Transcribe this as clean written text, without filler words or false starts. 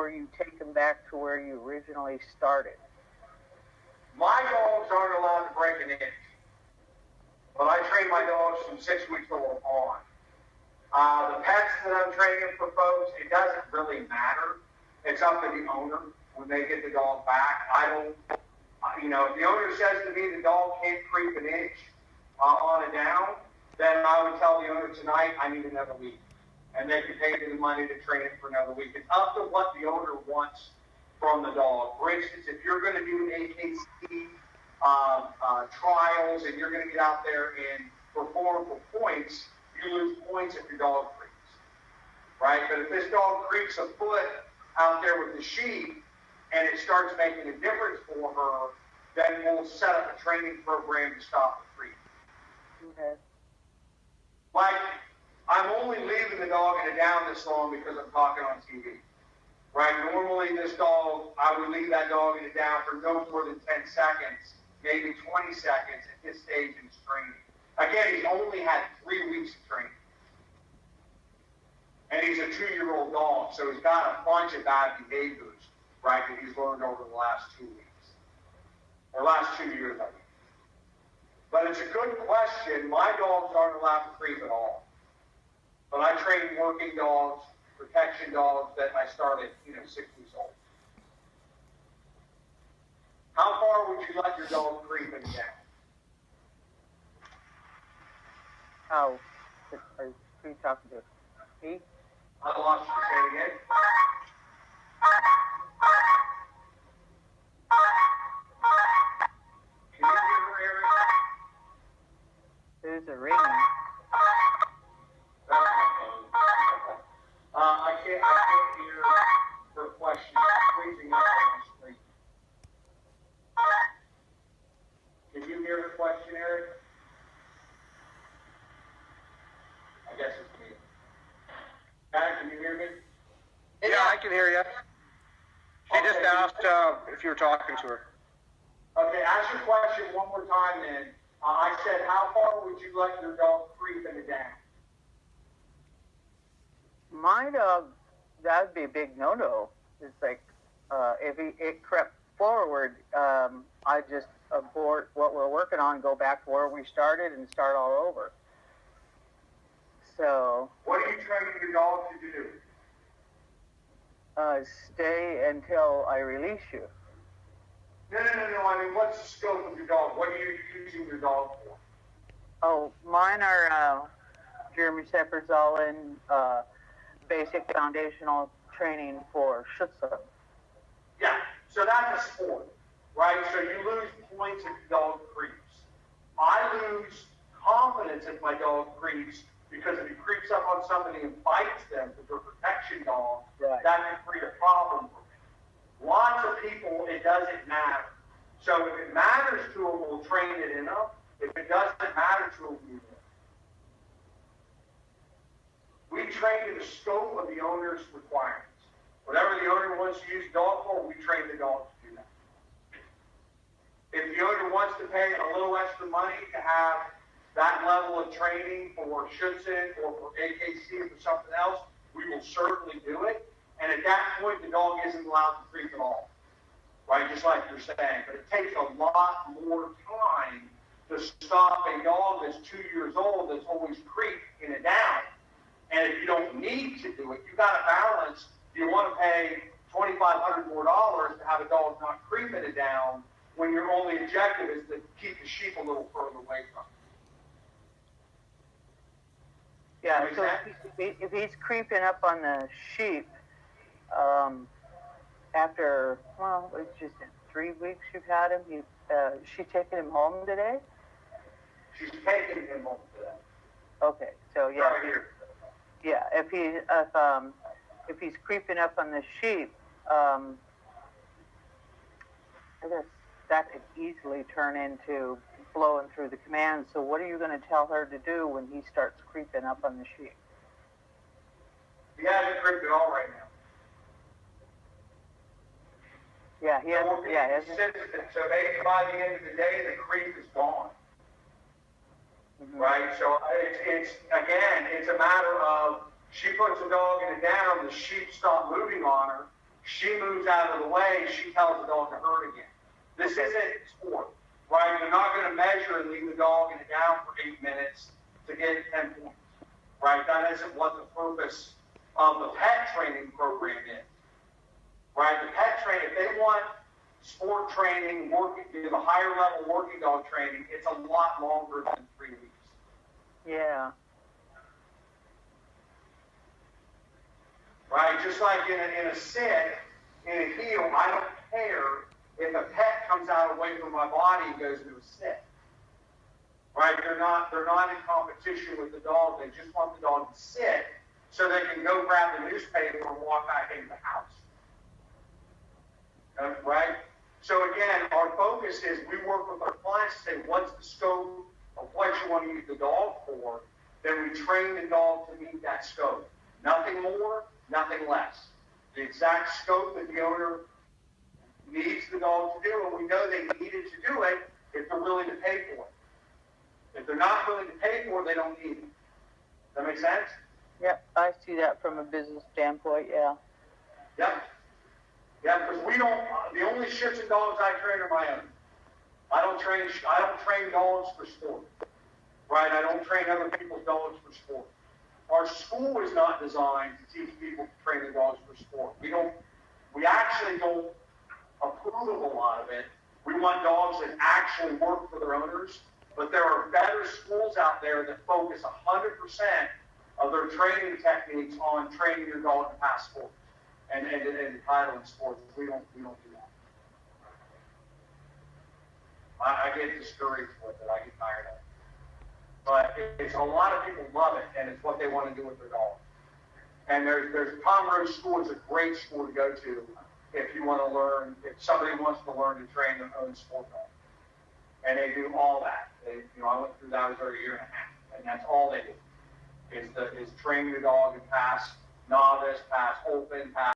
before you take them back to where you originally started? My dogs aren't allowed to break an inch, but I train my dogs from 6 weeks old on. The pets that I'm training for folks, it doesn't really matter. It's up to the owner when they get the dog back. I don't, if the owner says to me the dog can't creep an inch on a down, then I would tell the owner tonight I need another week. And they can pay me the money to train it for another week. It's up to what the owner wants from the dog. For instance, if you're going to do AKC trials and you're going to get out there and perform for points, you lose points if your dog creeps, right? But if this dog creeps a foot out there with the sheep and it starts making a difference for her, then we'll set up a training program to stop the creep. Okay. Like, I'm only leaving the dog in a down this long because I'm talking on TV, right? Normally this dog, I would leave that dog in a down for no more than 10 seconds, maybe 20 seconds at this stage in his training. Again, he's only had 3 weeks of training. And he's a 2-year-old dog, so he's got a bunch of bad behaviors, right, that he's learned over the last 2 weeks. Or last 2 years, I mean. But it's a good question. My dogs aren't allowed to creep at all. But I train working dogs, protection dogs that I started, 6 weeks old. How far would you let your dog creep in down? How? Are you talking to me? I lost you. Say it again. Can you hear her, Eric? There's a ring. That's my phone. I can't hear her question. It's freezing up on the screen. Can you hear her question, Eric? I guess it's me. Pat, can you hear me? Yeah, I can hear you. She just asked if you were talking to her. Okay, ask your question one more time then. I said, how far would you let your dog creep in the down? My dog, that would be a big no-no. It's like, if it crept forward, I just abort what we're working on, go back to where we started and start all over. So. What are you training your dog to do? Stay until I release you. No. I mean, what's the scope of your dog? What are you using your dog for? Oh, mine are German Shepherds, all in basic foundational training for Shih Tzu. Yeah, so that's a sport, right? So you lose points if your dog creeps. I lose confidence if my dog creeps because if he creeps up on somebody and bites them with their protection dog, right, that can create a problem for me. Lots of people, it doesn't matter. So if it matters to them, we'll train it in them. If it doesn't matter to them, we won't. We train to the scope of the owner's requirements. Whatever the owner wants to use the dog for, we train the dog to do that. If the owner wants to pay a little extra money to have that level of training for Shih Tzu or for AKC or for something else, we will certainly do it. And at that point, the dog isn't allowed to creep at all, right? Just like you're saying. But it takes a lot more time to stop a dog that's 2 years old that's always creeped in a down. And if you don't need to do it, you've got to balance. Do you want to pay $2,500 more to have a dog not creep in a down when your only objective is to keep the sheep a little further away from it? Yeah, so if he's creeping up on the sheep, after, it's just 3 weeks you've had him, she taking him home today? She's taking him home today. Okay, so yeah. Right here. Yeah, if he's creeping up on the sheep, I guess that could easily turn into blowing through the command. So what are you going to tell her to do when he starts creeping up on the sheep? He hasn't creeped at all right now. Yeah, he hasn't. Yeah, hasn't. So maybe by the end of the day, the creep is gone. Mm-hmm. Right? So it's again, it's a matter of she puts the dog in a down, the sheep stop moving on her, She moves out of the way, she tells the dog to herd again. This isn't sport, right? You're not going to measure and leave the dog in a down for 8 minutes to get 10 points, right? That isn't what the purpose of the pet training program is, right? The pet training, if they want sport training, give a higher level working dog training, it's a lot longer than 3 weeks. Yeah. Right? Just like in a sit, in a heel, I don't care if a pet comes out away from my body and goes into a sit. Right? They're not in competition with the dog. They just want the dog to sit so they can go grab the newspaper and walk back into the house. Right? So again, our focus is we work with our clients to say, what's the scope of what you want to use the dog for? Then we train the dog to meet that scope. Nothing more, nothing less. The exact scope that the owner needs the dog to do, and we know they needed to do it if they're willing to pay for it. If they're not willing to pay for it, they don't need it. Does that make sense? Yep, I see that from a business standpoint, yeah. Yep. Yeah, because the only shits and dogs I train are my own. I don't train dogs for sport. Right? I don't train other people's dogs for sport. Our school is not designed to teach people to train their dogs for sport. We actually don't approve of a lot of it. We want dogs that actually work for their owners, but there are better schools out there that focus 100% of their training techniques on training your dog to pass sports and title in sports. We don't do that. I get discouraged with it. I get tired of it. But it's a lot of people love it, and it's what they want to do with their dogs. And there's Tom Rose School is a great school to go to if you want to learn, if somebody wants to learn to train their own sport dog. And they do all that. I went through that. I was there a year and a half, and that's all they do. Is train your dog and pass novice, pass open, pass